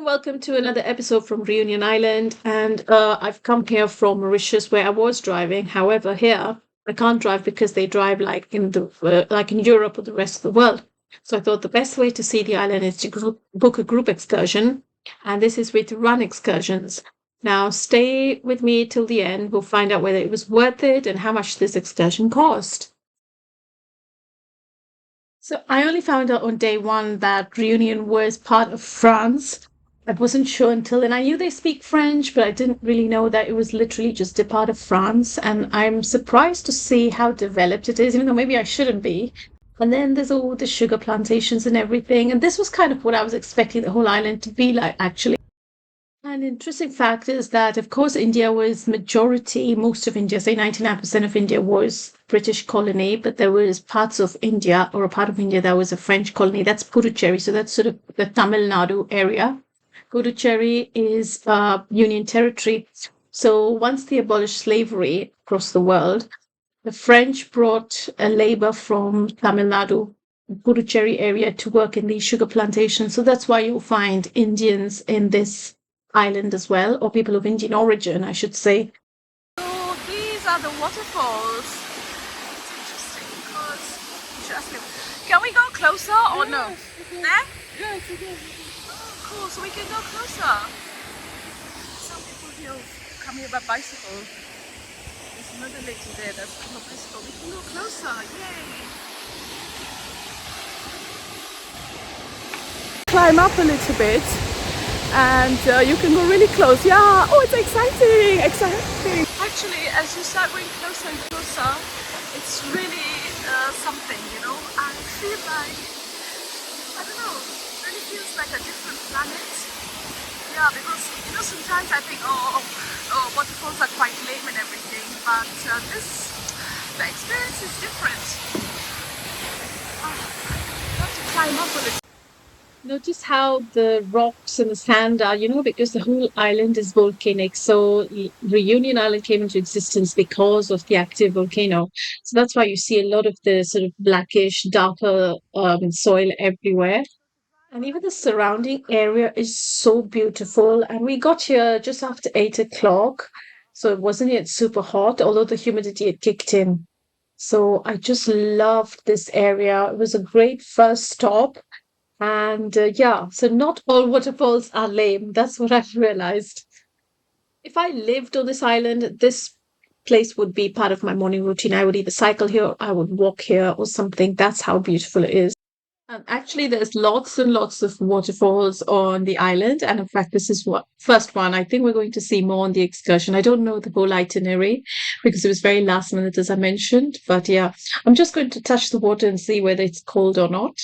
Welcome to another episode from Reunion Island. And I've come here from Mauritius where I was driving. However, here I can't drive because they drive like in Europe or the rest of the world. So I thought the best way to see the island is to book a group excursion. And this is with Run Excursions. Now, stay with me till the end. We'll find out whether it was worth it and how much this excursion cost. So I only found out on day one that Reunion was part of France. I wasn't sure until then. I knew they speak French, but I didn't really know that it was literally just a part of France. And I'm surprised to see how developed it is, even though maybe I shouldn't be. And then there's all the sugar plantations and everything. And this was kind of what I was expecting the whole island to be like, actually. An interesting fact is that, of course, India was majority, most of India, say 99% of India was British colony, but there was parts of India or a part of India that was a French colony. That's Puducherry. So that's sort of the Tamil Nadu area. Puducherry is Union territory. So once they abolished slavery across the world, the French brought a labor from Tamil Nadu, Puducherry area to work in these sugar plantations. So that's why you'll find Indians in this island as well, or people of Indian origin, I should say. So these are the waterfalls. It's interesting because you should ask him. Can we go closer or no? There? Yes, again. Oh, cool. So we can go closer. Some people here come here by bicycle. There's another lady there that's come by bicycle. We can go closer. Yay! Climb up a little bit. And you can go really close. Yeah, oh, it's exciting, exciting. Actually, as you start going closer and closer, it's really something, you know. I feel like, I don't know, it really feels like a different planet. Yeah, because, you know, sometimes I think, waterfalls are quite lame and everything, but the experience is different. You have to climb up a little. Notice how the rocks and the sand are, because the whole island is volcanic. So Reunion Island came into existence because of the active volcano. So that's why you see a lot of the sort of blackish, darker soil everywhere. And even the surrounding area is so beautiful. And we got here just after 8 o'clock. So it wasn't yet super hot, although the humidity had kicked in. So I just loved this area. It was a great first stop. And yeah, so not all waterfalls are lame. That's what I've realized. If I lived on this island, this place would be part of my morning routine. I would either cycle here, or I would walk here, or something. That's how beautiful it is. And actually, there's lots and lots of waterfalls on the island. And in fact, this is what first one. I think we're going to see more on the excursion. I don't know the whole itinerary because it was very last minute, as I mentioned. But yeah, I'm just going to touch the water and see whether it's cold or not.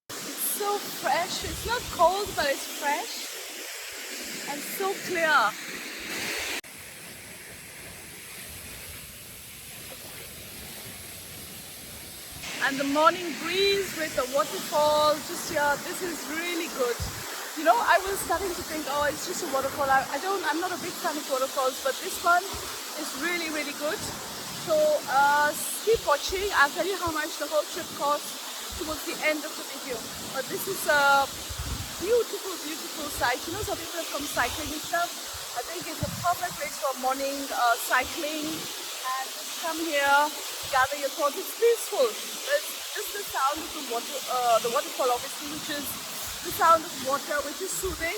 So fresh. It's not cold, but it's fresh and so clear. And the morning breeze with the waterfall, just yeah, this is really good. You know, I was starting to think, oh, it's just a waterfall. I'm not a big fan of waterfalls, but this one is really, really good. So keep watching. I'll tell you how much the whole trip costs towards the end of the video. But this is a beautiful, beautiful sight. You know, some people have come cycling and stuff. I think it's a perfect place for morning cycling, and just come here, gather your thoughts. It's peaceful. There's just the sound of the waterfall, obviously, which is the sound of water, which is soothing.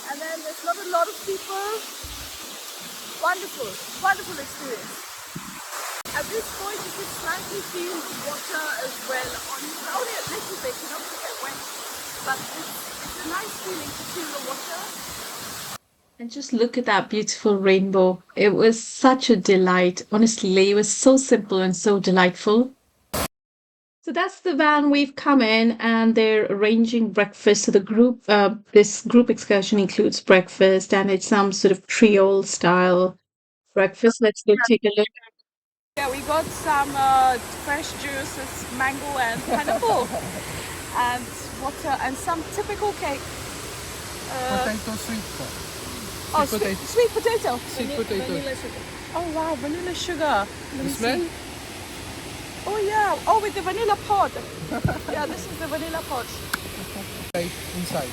And then there's not a lot of people. Wonderful, wonderful experience. At this point, you can slightly feel the water as well on you, only a little bit, you know, to get wet. But it's a nice feeling to feel the water. And just look at that beautiful rainbow. It was such a delight. Honestly, it was so simple and so delightful. So that's the van we've come in, and they're arranging breakfast. So this group excursion includes breakfast, and it's some sort of Creole style breakfast. Let's go take a look. Yeah, we got some fresh juices, mango and pineapple, and water, and some typical cake. Potato sweet. Sweet potato. Sweet potato. Vanilla sugar. Oh wow, vanilla sugar. Let me smell? see. Oh yeah. Oh, with the vanilla pod. Yeah, this is the vanilla pod. Right inside.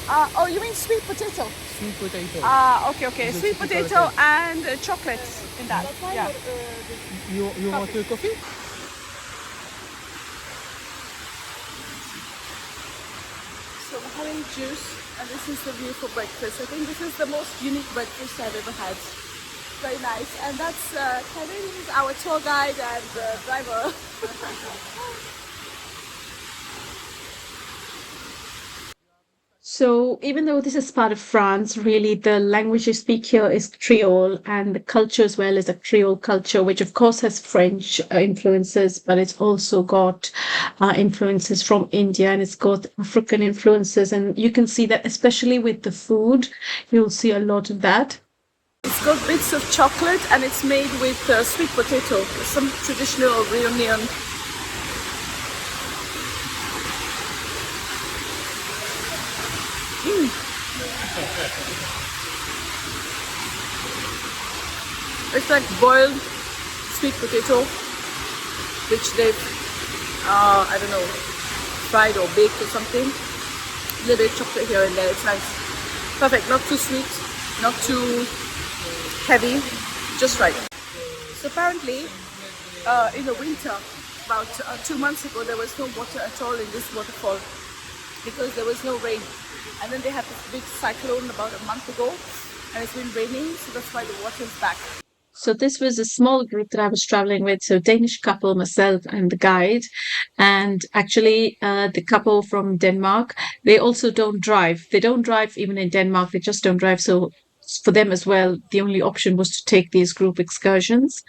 Oh, you mean sweet potato? Sweet potato. Okay, okay. It's a Sweet typical potato cake. and chocolate in that. Yeah. You want a coffee? So we're having juice, and this is the view for breakfast. I think this is the most unique breakfast I've ever had. Very nice. And that's Kevin, who's our tour guide and driver. So even though this is part of France, really the language you speak here is Creole, and the culture as well is a Creole culture, which of course has French influences, but it's also got influences from India and it's got African influences. And you can see that, especially with the food, you'll see a lot of that. It's got bits of chocolate and it's made with sweet potato, some traditional reunion. It's like boiled sweet potato, which they've, I don't know, fried or baked or something. A little bit of chocolate here and there. It's nice. Perfect. Not too sweet, not too heavy, just right. So apparently, in the winter, about 2 months ago, there was no water at all in this waterfall because there was no rain. And then they had this big cyclone about a month ago, and it's been raining, so that's why the water is back. So this was a small group that I was traveling with. So Danish couple, myself, and the guide. And actually, the couple from Denmark, they also don't drive. They don't drive even in Denmark. They just don't drive. So for them as well, the only option was to take these group excursions.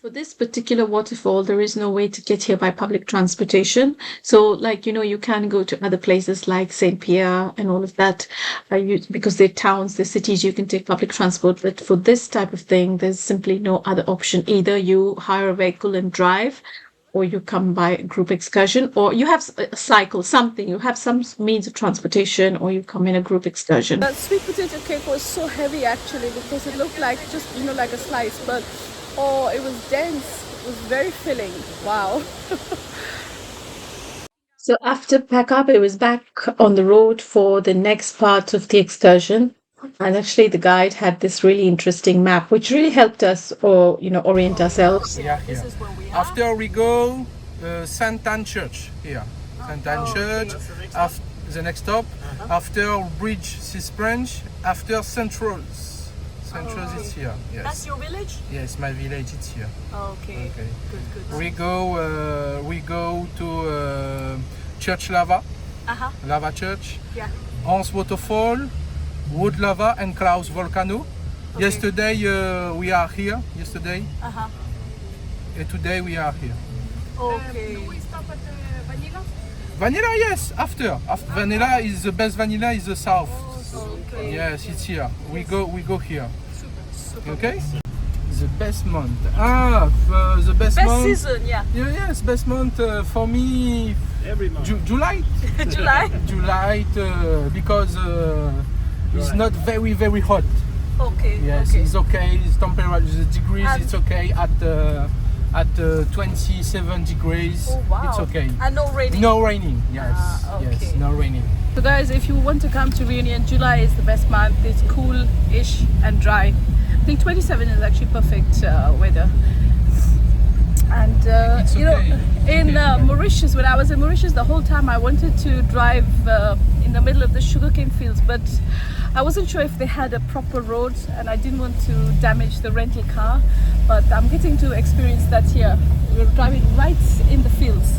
For this particular waterfall, there is no way to get here by public transportation. So, like, you can go to other places like St. Pierre and all of that, because they're towns, they're cities, you can take public transport. But for this type of thing, there's simply no other option. Either you hire a vehicle and drive, or you come by a group excursion, or you have a cycle, something. You have some means of transportation, or you come in a group excursion. That sweet potato cake was so heavy actually because it looked like just, like a slice, but oh, it was dense. It was very filling. Wow. So after pack up, it was back on the road for the next part of the excursion. And actually, the guide had this really interesting map, which really helped us, or orient ourselves. Yeah, This here. is where we are. After we go, Saint Anne Church here. Saint Anne Church. After the next stop. After Bridge Branch. After Centrals. Centrals is here. Yes. That's your village? Yes, my village is here. Okay. Okay. Good. We go to Church Lava, Uh-huh. Lava Church, Yeah. Hans Waterfall, Wood Lava and Klaus Volcano. Okay. Yesterday we are here. Yesterday, Uh-huh. and today we are here. Okay. Vanilla, yes. After vanilla is the best. Vanilla is the south. Okay. Yes, it's here. We go here. Okay. The best month. The best Best month. season, yeah. Yes, best month for me. Every month. July. July. July, because it's not very hot. Okay. Yes, Okay. it's okay. It's temperature, the degrees, And- it's okay at 27 degrees. Oh wow. It's okay. And no raining. No raining. Yes, Okay. yes, no raining. So guys, if you want to come to Reunion, July is the best month. It's cool-ish and dry. I think 27 is actually perfect weather. And It's okay. in Mauritius, when I was in Mauritius, the whole time I wanted to drive in the middle of the sugarcane fields, but I wasn't sure if they had a proper road, and I didn't want to damage the rental car. But I'm getting to experience that here. We're driving right in the fields.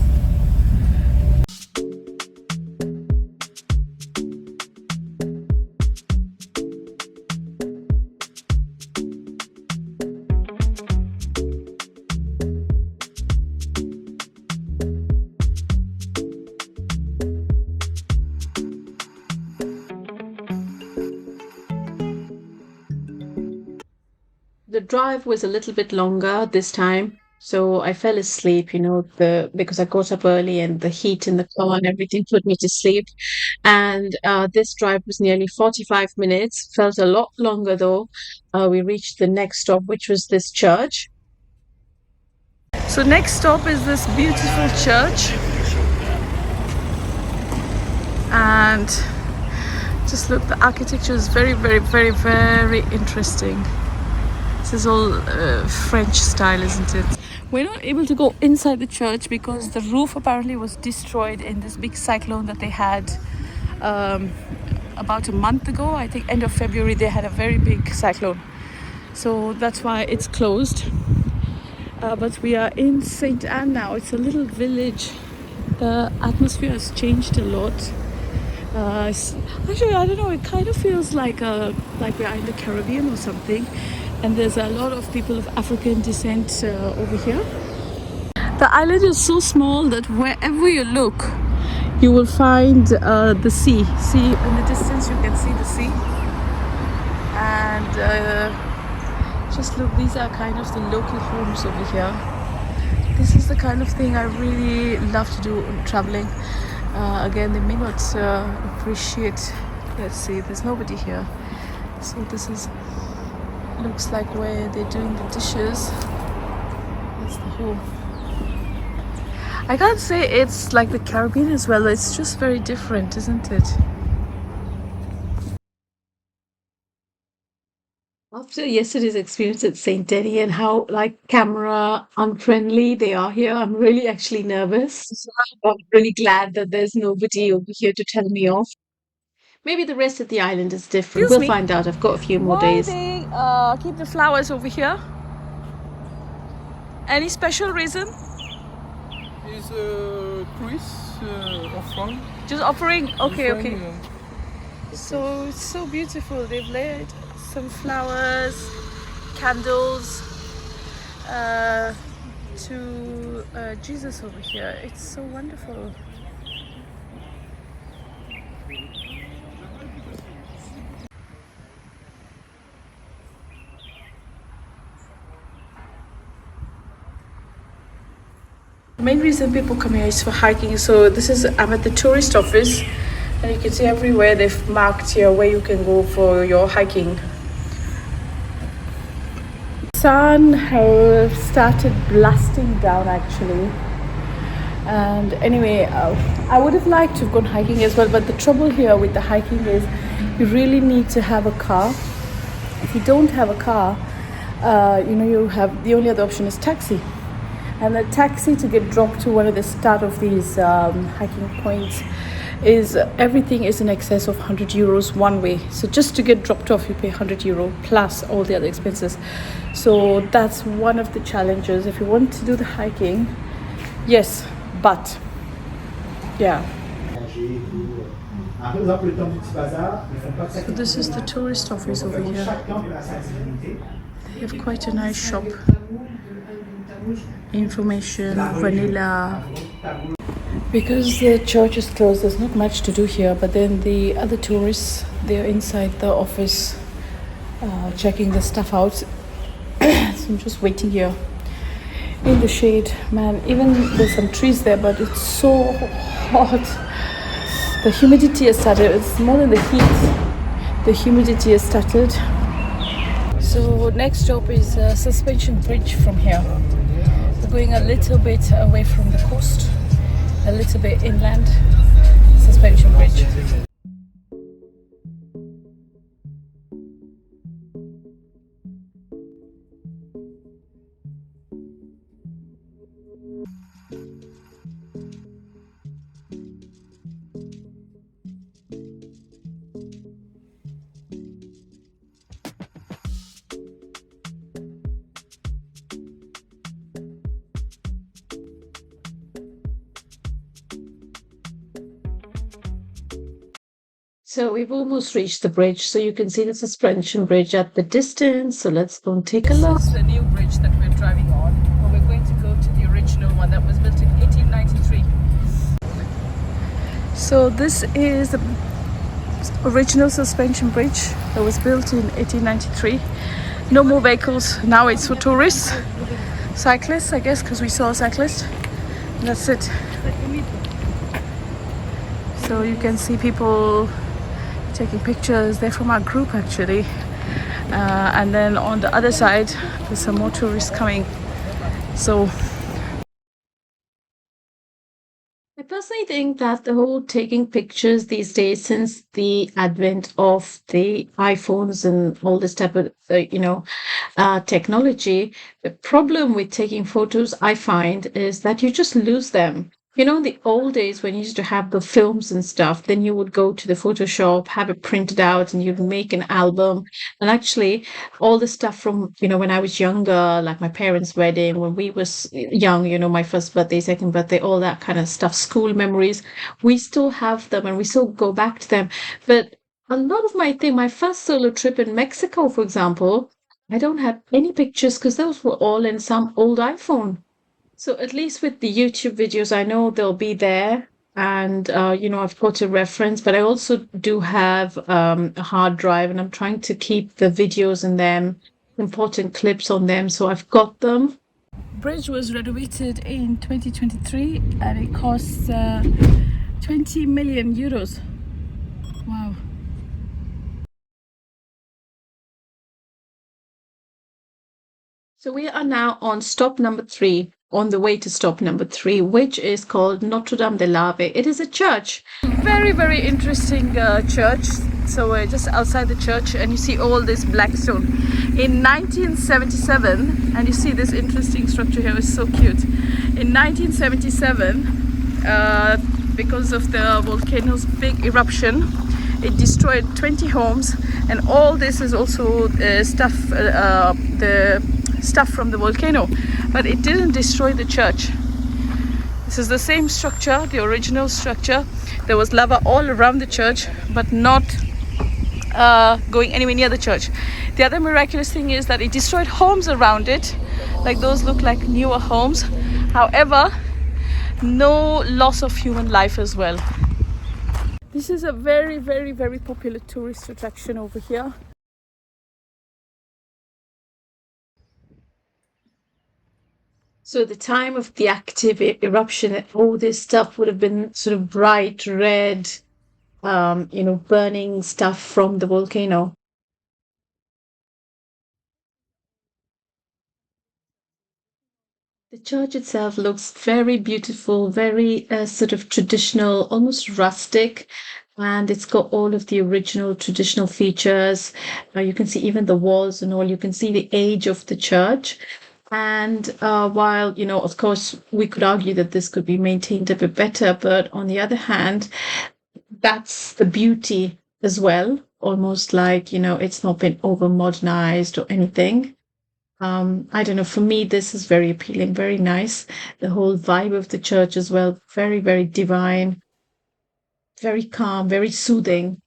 The drive was a little bit longer this time, so I fell asleep, because I got up early and the heat in the car and everything put me to sleep. And this drive was nearly 45 minutes, felt a lot longer though. We reached the next stop, which was this church. So next stop is this beautiful church, and Just look, the architecture is very, very, very, very interesting. This is all French style, isn't it? We're not able to go inside the church because the roof apparently was destroyed in this big cyclone that they had about a month ago. I think end of February they had a very big cyclone. So that's why it's closed. But we are in St. Anne now. It's a little village. The atmosphere has changed a lot. Actually, I don't know. It kind of feels like we are in the Caribbean or something. And there's a lot of people of African descent over here. The island is so small that wherever you look, you will find the sea. See, in the distance you can see the sea. And just look, these are kind of the local homes over here. This is the kind of thing I really love to do traveling. Again, they may not appreciate. Let's see, there's nobody here. So this is looks like where they're doing the dishes. That's the whole. I can't say it's like the Caribbean as well. It's just very different, isn't it? After yesterday's experience at St. Denis and how like camera unfriendly they are here, I'm really actually nervous. So I'm really glad that there's nobody over here to tell me off. Maybe the rest of the island is different. Excuse We'll me. find out. I've got a few more Why days. they keep the flowers over here? Any special reason? Is a cruise offering. Just offering? Okay, Offering, okay. So it's so beautiful. They've laid some flowers, candles to Jesus over here. It's so wonderful. The main reason people come here is for hiking. So I'm at the tourist office, and you can see everywhere they've marked here where you can go for your hiking. Sun has started blasting down actually, and anyway, I would have liked to have gone hiking as well, but the trouble here with the hiking is you really need to have a car. If you don't have a car, you have the only other option is taxi. And the taxi to get dropped to one of the start of these hiking points is everything is in excess of 100 euros one way. So just to get dropped off, you pay 100 euro plus all the other expenses. So that's one of the challenges if you want to do the hiking. Yes, but yeah. So this is the tourist office over here. They have quite a nice shop. Information, vanilla. Because the church is closed, there's not much to do here, but then the other tourists, they're inside the office checking the stuff out. So I'm just waiting here in the shade. Man, even there's some trees there, but it's so hot. The humidity has started. It's more than the heat. The humidity has started. So next stop is Suspension Bridge from here. We're going a little bit away from the coast, a little bit inland. Suspension Bridge. So we've almost reached the bridge. So you can see the suspension bridge at the distance. So let's go and take a look. This is the new bridge that we're driving on, but we're going to go to the original one that was built in 1893. So this is the original suspension bridge that was built in 1893. No more vehicles. Now it's for tourists, cyclists, I guess, because we saw a cyclist. And that's it. So you can see people taking pictures. They're from our group actually. And then on the other side, there's some more tourists coming. So I personally think that the whole taking pictures these days, since the advent of the iPhones and all this type of, technology, the problem with taking photos, I find, is that you just lose them. You know, in the old days when you used to have the films and stuff, then you would go to the Photoshop, have it printed out, and you'd make an album. And actually, all the stuff from, when I was younger, like my parents' wedding, when we was young, my first birthday, second birthday, all that kind of stuff, school memories, we still have them and we still go back to them. But a lot of my first solo trip in Mexico, for example, I don't have any pictures because those were all in some old iPhone. So at least with the YouTube videos, I know they'll be there. And, I've got a reference, but I also do have a hard drive and I'm trying to keep the videos in them, important clips on them. So I've got them. Bridge was renovated in 2023 and it costs 20 million euros. Wow. So we are now on stop number 3, on the way to stop number 3, which is called Notre Dame de l'Ave. It is a church. Very, very interesting church. So we're just outside the church and you see all this black stone. In 1977, and you see this interesting structure here, is so cute. In 1977, because of the volcano's big eruption, it destroyed 20 homes, and all this is also the stuff from the volcano, but it didn't destroy the church. This is the same structure, the original structure. There was lava all around the church, but not going anywhere near the church. The other miraculous thing is that it destroyed homes around it, like those look like newer homes. However, no loss of human life as well. This is a very, very, very popular tourist attraction over here. So at the time of the active eruption, all this stuff would have been sort of bright red, burning stuff from the volcano. The church itself looks very beautiful, very sort of traditional, almost rustic, and it's got all of the original traditional features. You can see even the walls and all. You can see the age of the church. And while, of course, we could argue that this could be maintained a bit better, but on the other hand, that's the beauty as well. Almost like, it's not been over modernized or anything. I don't know, for me, this is very appealing, very nice. The whole vibe of the church as well, very, very divine, very calm, very soothing.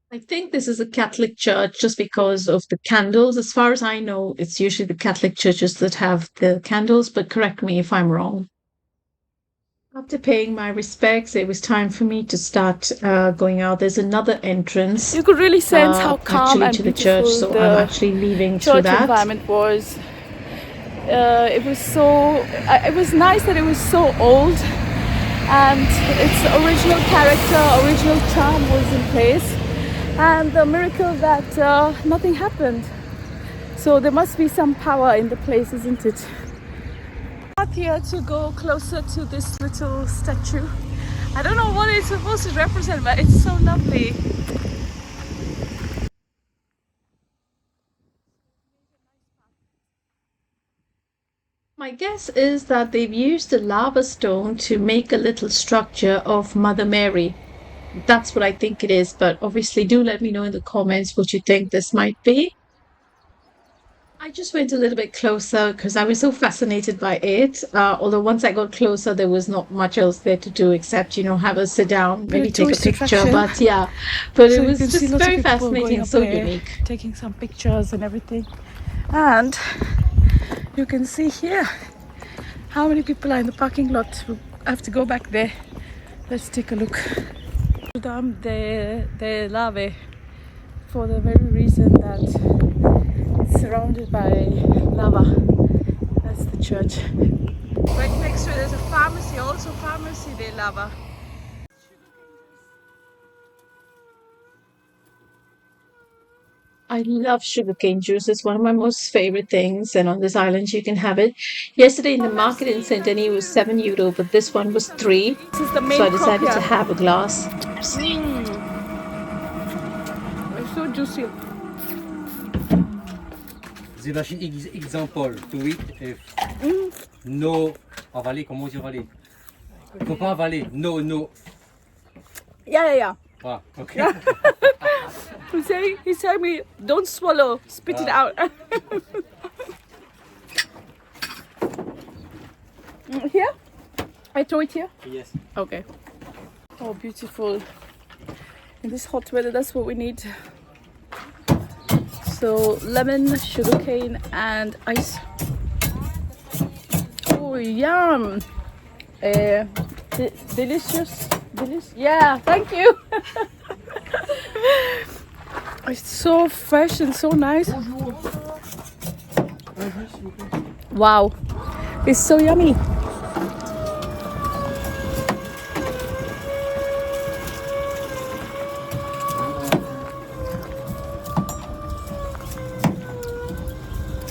I think this is a Catholic church just because of the candles. As far as I know, it's usually the Catholic churches that have the candles, but correct me if I'm wrong. After paying my respects, it was time for me to start going out. There's another entrance. You could really sense how calm and to the beautiful church, so I'm actually leaving through church that. environment was. It was nice that it was so old, and its original character, original charm was in place, and the miracle that nothing happened. So there must be some power in the place, isn't it? Out here to go closer to this little statue. I don't know what it's supposed to represent, but it's so lovely. My guess is that they've used the lava stone to make a little structure of Mother Mary. That's what I think it is, but obviously do let me know in the comments what you think this might be. I just went a little bit closer because I was so fascinated by it. Although once I got closer, there was not much else there to do except, have a sit down, maybe take a picture. Attraction. But yeah, but So it was just very fascinating, so there, unique. taking some pictures and everything. And you can see here how many people are in the parking lot. I have to go back there. Let's take a look. Notre Dame de l'Ave, for the very reason that it's surrounded by lava. That's the church. Right next to it there's a pharmacy, also Pharmacy de Lava. I love sugarcane juice. It's one of my most favorite things. And on this island, you can have it. Yesterday in the market in Saint Denis, it was €7, but this one was three. This is the So main I crop decided here. to have a glass. It's so juicy. The machine example to it if no avaler, comment on dit avaler? Faut pas avaler, no, no. Yeah. Voilà, ok. He's telling me, don't swallow, spit it out. Here? I throw it here? Yes. Okay. Oh, beautiful. In this hot weather, that's what we need. So, lemon, sugarcane, and ice. Oh, yum! Delicious. Yeah, thank you. It's so fresh and so nice. Wow, it's so yummy.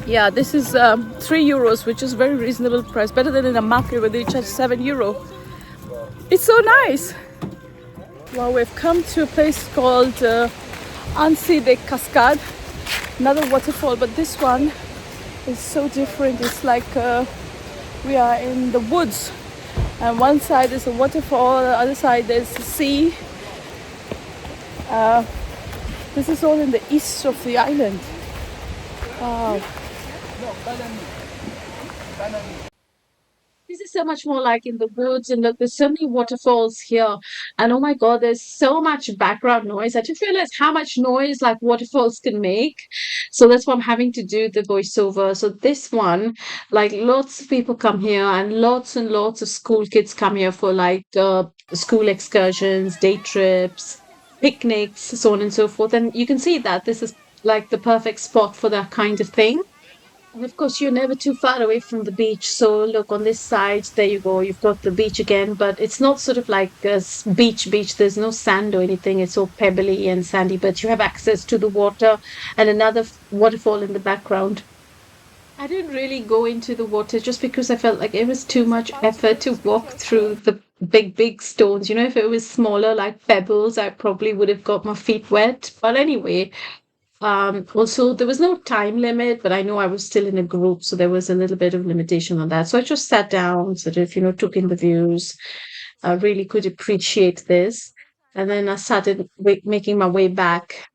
Yeah, this is €3, which is very reasonable price. Better than in a market where they charge €7. It's so nice. Well, we've come to a place called Anse de Cascade, another waterfall, but this one is so different. It's like we are in the woods, and one side is a waterfall, the other side there's the sea. This is all in the east of the island. Wow. This is so much more like in the woods, and look, there's so many waterfalls here. And oh my God, there's so much background noise. I just realized how much noise like waterfalls can make. So that's why I'm having to do the voiceover. So this one, like lots of people come here, and lots of school kids come here for like school excursions, day trips, picnics, so on and so forth. And you can see that this is like the perfect spot for that kind of thing. And of course, you're never too far away from the beach. So look on this side, there you go. You've got the beach again, but it's not sort of like a beach. There's no sand or anything. It's all pebbly and sandy, but you have access to the water and another waterfall in the background. I didn't really go into the water just because I felt like it was too much effort to walk through the big stones. You know, if it was smaller, like pebbles, I probably would have got my feet wet. But anyway, also, there was no time limit, but I know I was still in a group, so there was a little bit of limitation on that. So I just sat down, sort of, took in the views. I really could appreciate this. And then I started making my way back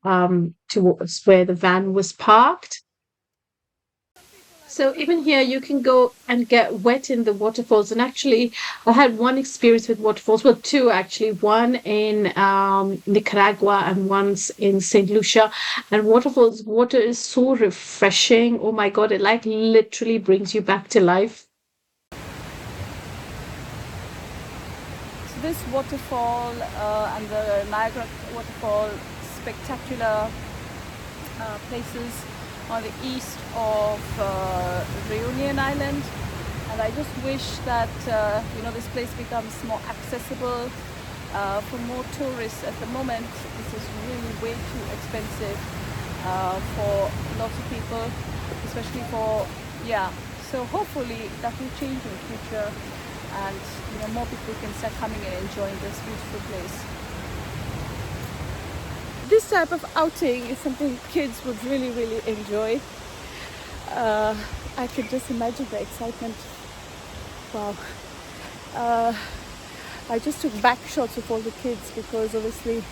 towards where the van was parked. So even here, you can go and get wet in the waterfalls. And actually, I had one experience with waterfalls. Well, two actually. One in Nicaragua and once in Saint Lucia. And waterfalls, water is so refreshing. Oh my God, it like literally brings you back to life. So this waterfall and the Niagara waterfall, spectacular places on the east of Reunion Island, and I just wish that this place becomes more accessible for more tourists. At the moment, this is really way too expensive for lots of people, especially for So hopefully that will change in the future, and more people can start coming and enjoying this beautiful place. This type of outing is something kids would really enjoy. I could just imagine the excitement. Wow. I just took back shots of all the kids because obviously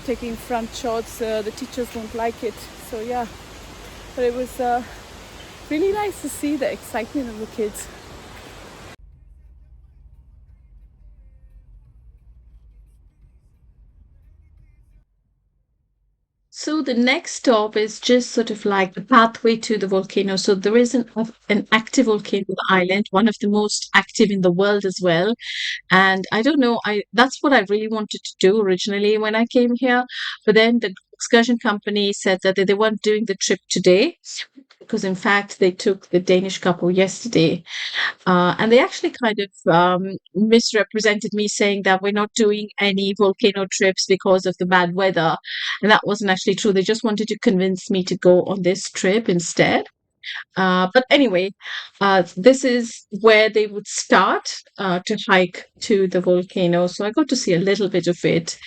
taking front shots, the teachers won't like it. So yeah, but it was really nice to see the excitement of the kids. So the next stop is just sort of like the pathway to the volcano. So there is an active volcano on the island, one of the most active in the world as well. And I don't know, I that's what I really wanted to do originally when I came here. But then the excursion company said that they weren't doing the trip today. because in fact they took the Danish couple yesterday, and they actually kind of misrepresented me, saying that we're not doing any volcano trips because of the bad weather, and that wasn't actually true. They just wanted to convince me to go on this trip instead. But anyway, this is where they would start to hike to the volcano. So I got to see a little bit of it.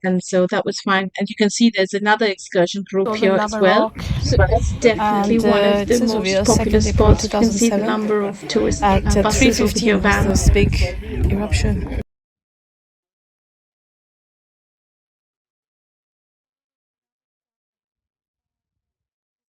And so that was fine. And you can see there's another excursion group Golden here as Lava well. Rock, So it's definitely and one of it the says over most here popular 2nd April spots. You can see the 2007 number of tourist at buses over here, 3:15 was vans. this big eruption.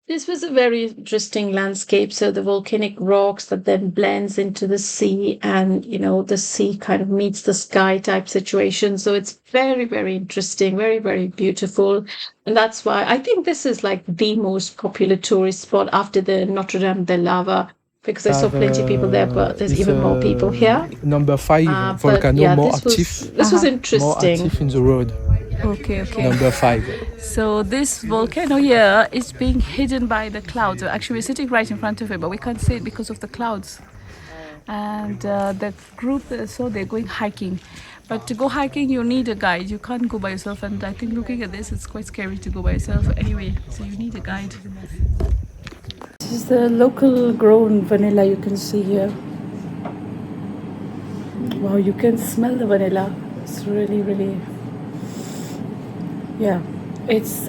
This was a very interesting landscape. So the volcanic rocks that then blends into the sea, and the sea kind of meets the sky type situation. So it's very, very interesting, very, very beautiful. And that's why I think this is like the most popular tourist spot after the Notre Dame de Lava, because I saw plenty of people there, but there's even more people here. Number 5 But volcano, yeah, more this was active, this was Uh-huh. more interesting. active in the road. Okay, okay. Number 5. So this volcano here is being hidden by the clouds. Actually, we're sitting right in front of it, but we can't see it because of the clouds. And the group, so they're going hiking. But to go hiking, you need a guide. You can't go by yourself. And I think looking at this, it's quite scary to go by yourself. Anyway, so you need a guide. This is the local grown vanilla you can see here. Wow, you can smell the vanilla. It's really, really, yeah. It's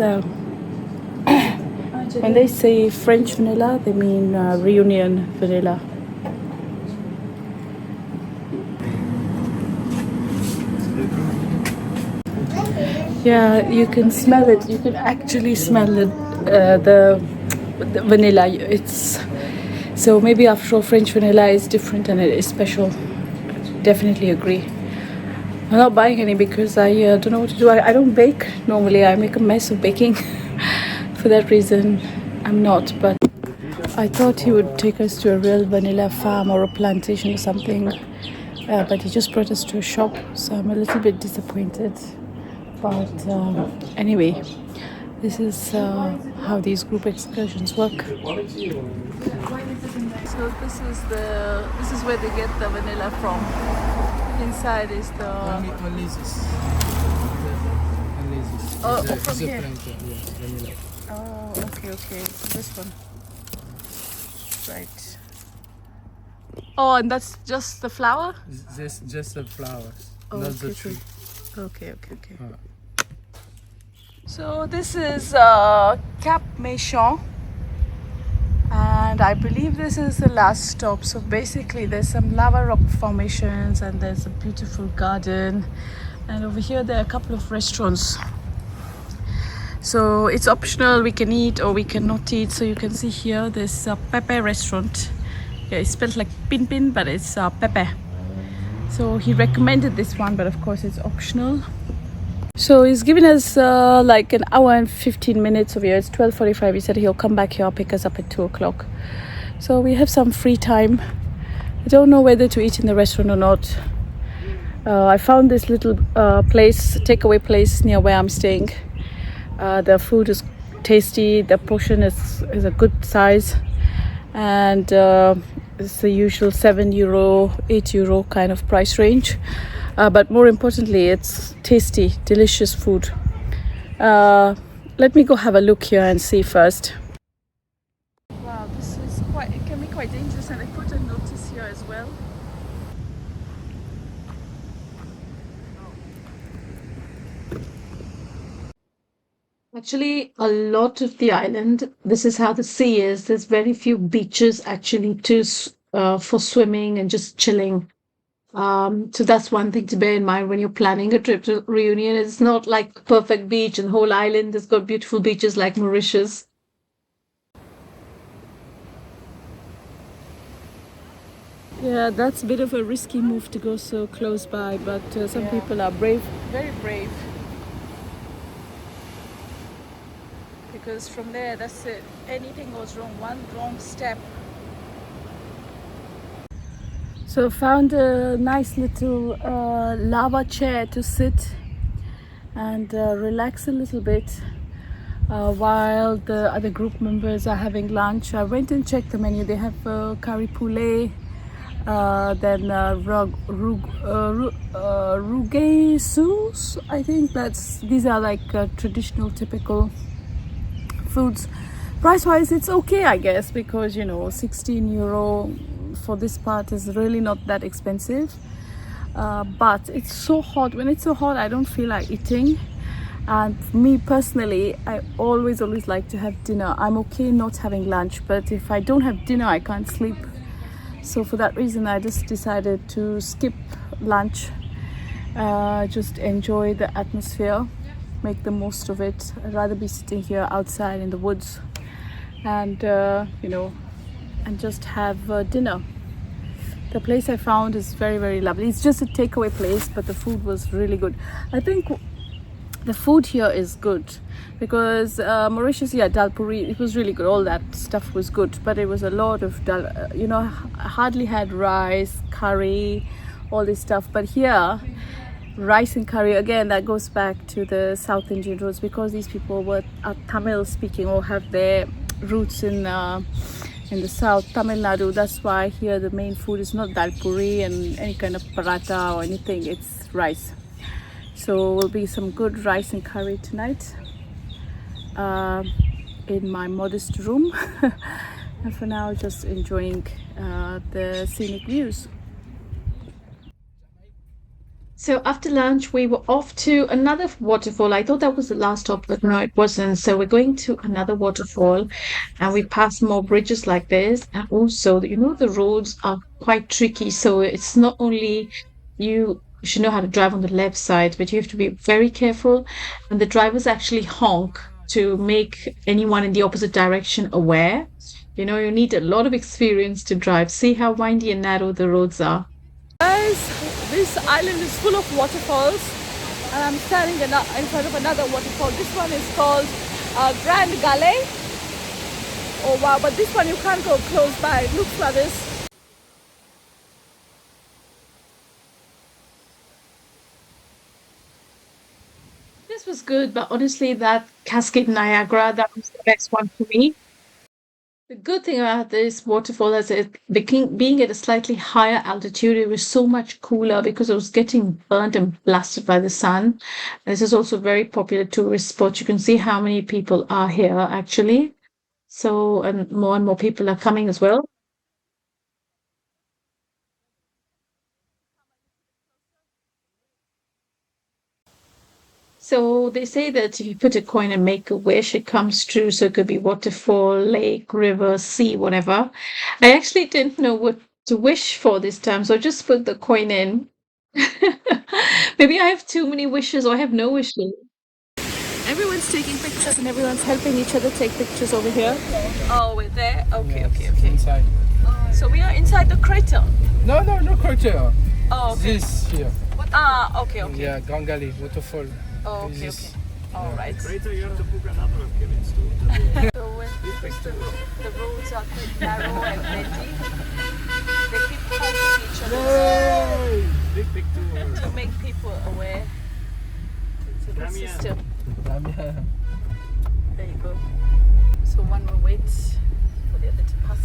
when they say French vanilla, they mean Reunion vanilla. Yeah, you can smell it. You can actually smell it, the vanilla. It's so maybe after all, French vanilla is different and it is special. Definitely agree. I'm not buying any because I don't know what to do. I don't bake normally. I make a mess of baking. For that reason, I'm not. But I thought he would take us to a real vanilla farm or a plantation or something. But he just brought us to a shop, so I'm a little bit disappointed. But anyway, this is how these group excursions work. So this is where they get the vanilla from. Inside is the Only this. Only this. Oh, It's a- from it's a here. plant, yes, vanilla. oh, okay, this one, right? Oh, and that's just the flower. This just the flowers, Oh, not the okay, tree. Okay. Ah. So this is Cap Méchant, and I believe this is the last stop. So basically there's some lava rock formations and there's a beautiful garden, and over here there are a couple of restaurants. So it's optional, we can eat or we cannot eat. So you can see here there's a Pepe restaurant. Yeah, it's spelled like Pin Pin, but it's Pepe. So he recommended this one, but of course it's optional. So he's given us like an hour and 15 minutes of here. It's 12:45. He said he'll come back here, pick us up at 2 o'clock. So we have some free time. I don't know whether to eat in the restaurant or not. I found this little takeaway place near where I'm staying. The food is tasty. The portion is a good size, and it's the usual €7, €8 kind of price range. But more importantly, it's tasty, delicious food. Let me go have a look here and see first. Wow, it can be quite dangerous, and I put a notice here as well. Actually, a lot of the island, this is how the sea is. There's very few beaches actually for swimming and just chilling. So that's one thing to bear in mind when you're planning a trip to Reunion. It's not like a perfect beach, and the whole island has got beautiful beaches like Mauritius. Yeah, that's a bit of a risky move to go so close by, but some people are brave, very brave. Because from there, that's it. Anything goes wrong, one wrong step. So found a nice little lava chair to sit and relax a little bit. while the other group members are having lunch. I went and checked the menu. They have curry poulet, then rougail sauce. I think these are like traditional, typical foods. Price wise, it's okay, I guess, because 16 euro for this part is really not that expensive. But it's so hot. When it's so hot, I don't feel like eating. And me personally, I always like to have dinner. I'm okay not having lunch, but if I don't have dinner, I can't sleep. So for that reason, I just decided to skip lunch, just enjoy the atmosphere, make the most of it. I'd rather be sitting here outside in the woods and and just have dinner. The place I found is very, very lovely. It's just a takeaway place, but the food was really good. I think the food here is good because Mauritius, dalpuri, it was really good. All that stuff was good, but it was a lot of I hardly had rice, curry, all this stuff. But here, rice and curry, again, that goes back to the South Indian roots, because these people are Tamil speaking or have their roots in the south, Tamil Nadu. That's why here the main food is not dal puri and any kind of paratha or anything, it's rice. So will be some good rice and curry tonight in my modest room. And for now, just enjoying the scenic views. So after lunch, we were off to another waterfall. I thought that was the last stop, but no, it wasn't. So we're going to another waterfall, and we pass more bridges like this. And also, the roads are quite tricky. So it's not only you should know how to drive on the left side, but you have to be very careful. And the drivers actually honk to make anyone in the opposite direction aware. You need a lot of experience to drive. See how windy and narrow the roads are. Guys, this island is full of waterfalls, and I'm standing in front of another waterfall. This one is called Grand Gale. Oh wow, but this one you can't go close by. It looks like this. This was good, but honestly, that Cascade Niagara, that was the best one for me. The good thing about this waterfall is being at a slightly higher altitude, it was so much cooler because it was getting burnt and blasted by the sun. And this is also a very popular tourist spot. You can see how many people are here actually. So, and more people are coming as well. So they say that if you put a coin and make a wish, it comes true. So it could be waterfall, lake, river, sea, whatever. I actually didn't know what to wish for this time, so I just put the coin in. Maybe I have too many wishes or I have no wishes. Everyone's taking pictures and everyone's helping each other take pictures over here. Oh, we're there? Okay, okay. Inside. So we are inside the crater. No, no crater. Oh, okay. This here. Okay. Yeah, Grand Gale waterfall. Oh, okay, This. All right. Later you have to book another one, Kevin, too. So when the roads are quite narrow and bendy, they keep pointing each other Yay! Big tour. to make people aware. It's a good Come here. system. Damien. There you go. So one will wait for the other to pass.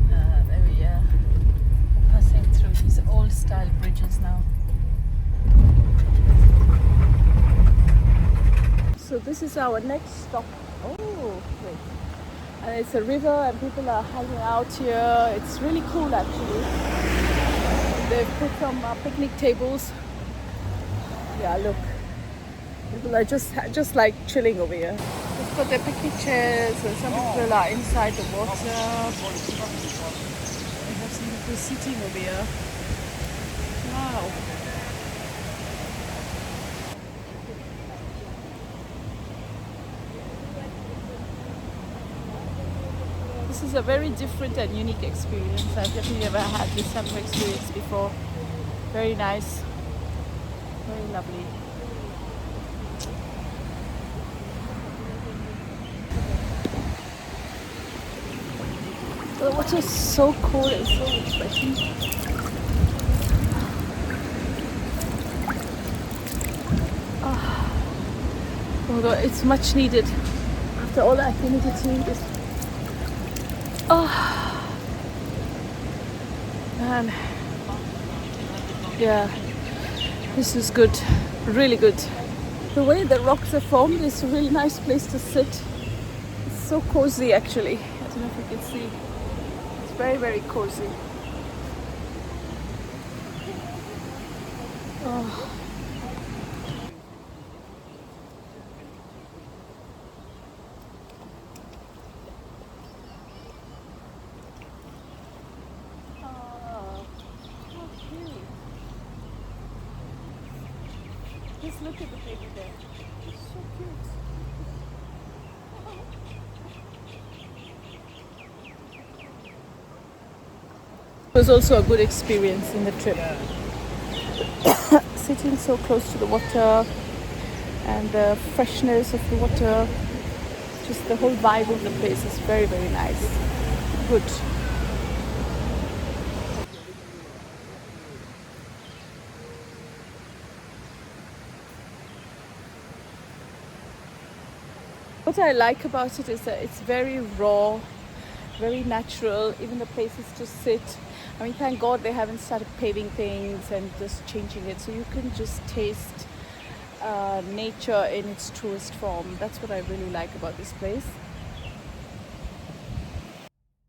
There we are. Passing through these old style bridges now. So this is our next stop. Oh, wait. And it's a river and people are hanging out here. It's really cool actually. They've put some picnic tables. Yeah, look. People are just like chilling over here. They've got their picnic chairs and some people are inside the water. We have some people sitting over here. Wow. This is a very different and unique experience. I've definitely never had this type of experience before. Very nice. Very lovely. The water is so cool and so refreshing. God, it's much needed after all the activity. Oh, man. Yeah, this is good, really good. The way the rocks are formed is a really nice place to sit. It's so cozy actually. I don't know if you can see. It's very, very cozy. Oh. Oh, how cute. Just look at the baby there. It's so cute. It was also a good experience in the trip. Sitting so close to the water and the freshness of the water, just the whole vibe of the place is very, very nice. Good. What I like about it is that it's very raw, very natural, even the places to sit. I mean, thank God they haven't started paving things and just changing it, so you can just taste nature in its truest form. That's what I really like about this place.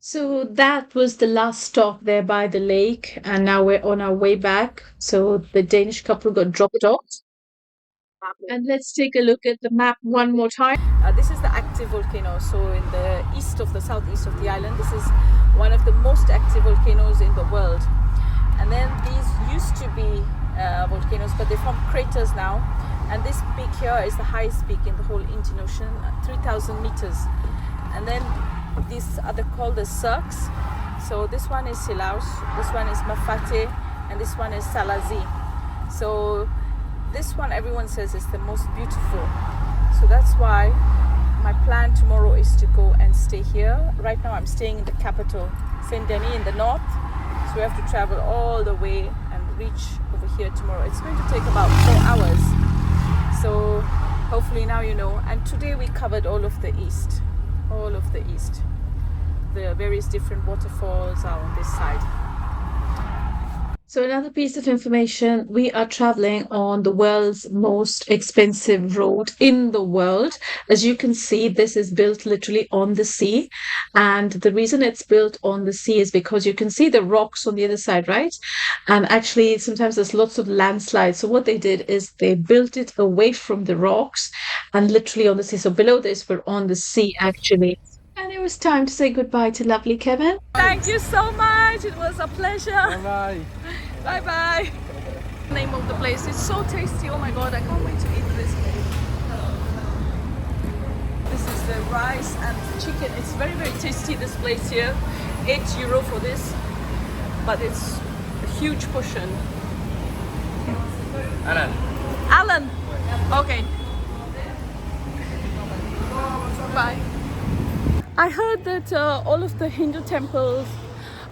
So that was the last stop there by the lake, and now we're on our way back. So the Danish couple got dropped off. And let's take a look at the map one more time. This is the active volcano. So in the east of the southeast of the island, this is one of the most active volcanoes in the world. And then these used to be volcanoes, but they form craters now. And this peak here is the highest peak in the whole Indian Ocean, 3,000 meters. And then these are called the cirques. So this one is Silaus, this one is Mafate, and this one is Salazi. So this one everyone says is the most beautiful. So that's why my plan tomorrow is to go and stay here. Right now I'm staying in the capital, Saint Denis in the north. So we have to travel all the way and reach over here tomorrow. It's going to take about 4 hours. So hopefully now you know. And today we covered all of the east. All of the east. The various different waterfalls are on this side. So another piece of information, we are traveling on the world's most expensive road in the world. As you can see, this is built literally on the sea. And the reason it's built on the sea is because you can see the rocks on the other side, right? And actually, sometimes there's lots of landslides. So what they did is they built it away from the rocks and literally on the sea. So below this, we're on the sea actually. And it was time to say goodbye to lovely Kevin. Thank you so much. It was a pleasure. Bye. Bye bye. Name of the place. It's so tasty. Oh my God, I can't wait to eat this. This is the rice and chicken. It's very, very tasty, this place here. €8 for this, but it's a huge portion. Alan. Alan. Okay. Bye. I heard that all of the Hindu temples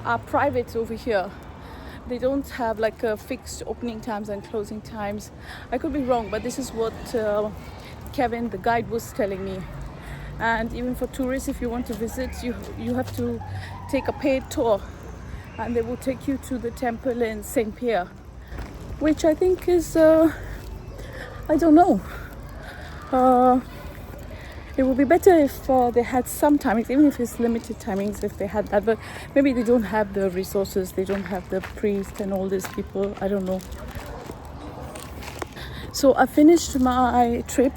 are private over here. They don't have like fixed opening times and closing times. I could be wrong, but this is what Kevin, the guide, was telling me. And even for tourists, if you want to visit, you have to take a paid tour, and they will take you to the temple in Saint Pierre, which I think is I don't know. It would be better if they had some timings, even if it's limited timings, if they had that. But maybe they don't have the resources, they don't have the priest and all these people. I don't know. So I finished my trip.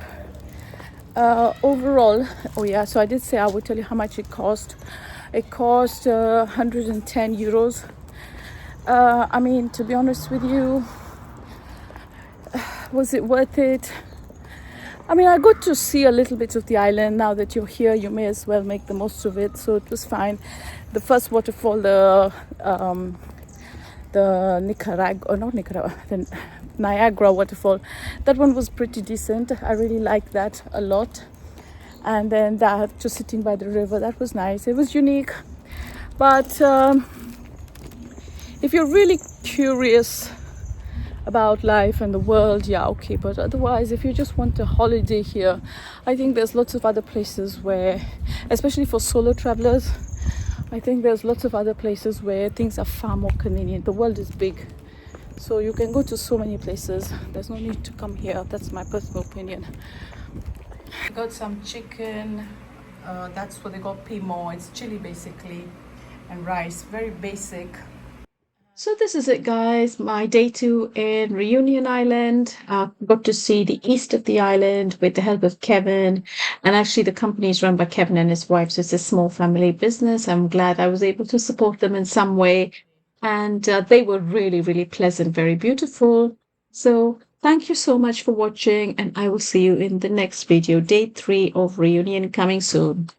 Overall, oh yeah, so I did say I would tell you how much it cost. It cost €110. I mean, to be honest with you, was it worth it? I mean, I got to see a little bit of the island. Now that you're here, you may as well make the most of it. So it was fine. The first waterfall, the Niagara waterfall, that one was pretty decent. I really liked that a lot. And then that, just sitting by the river, that was nice. It was unique. But if you're really curious about life and the world, yeah, okay. But otherwise, if you just want a holiday here, I think there's lots of other places where, especially for solo travelers, I think there's lots of other places where things are far more convenient. The world is big, so you can go to so many places. There's no need to come here. That's my personal opinion. I got some chicken. That's what they got, pimo. It's chili basically, and rice. Very basic. So this is it, guys. My day 2 in Reunion Island. Got to see the east of the island with the help of Kevin. And actually, the company is run by Kevin and his wife, so it's a small family business. I'm glad I was able to support them in some way. And they were really, really pleasant, very beautiful. So thank you so much for watching, and I will see you in the next video, day 3 of Reunion, coming soon.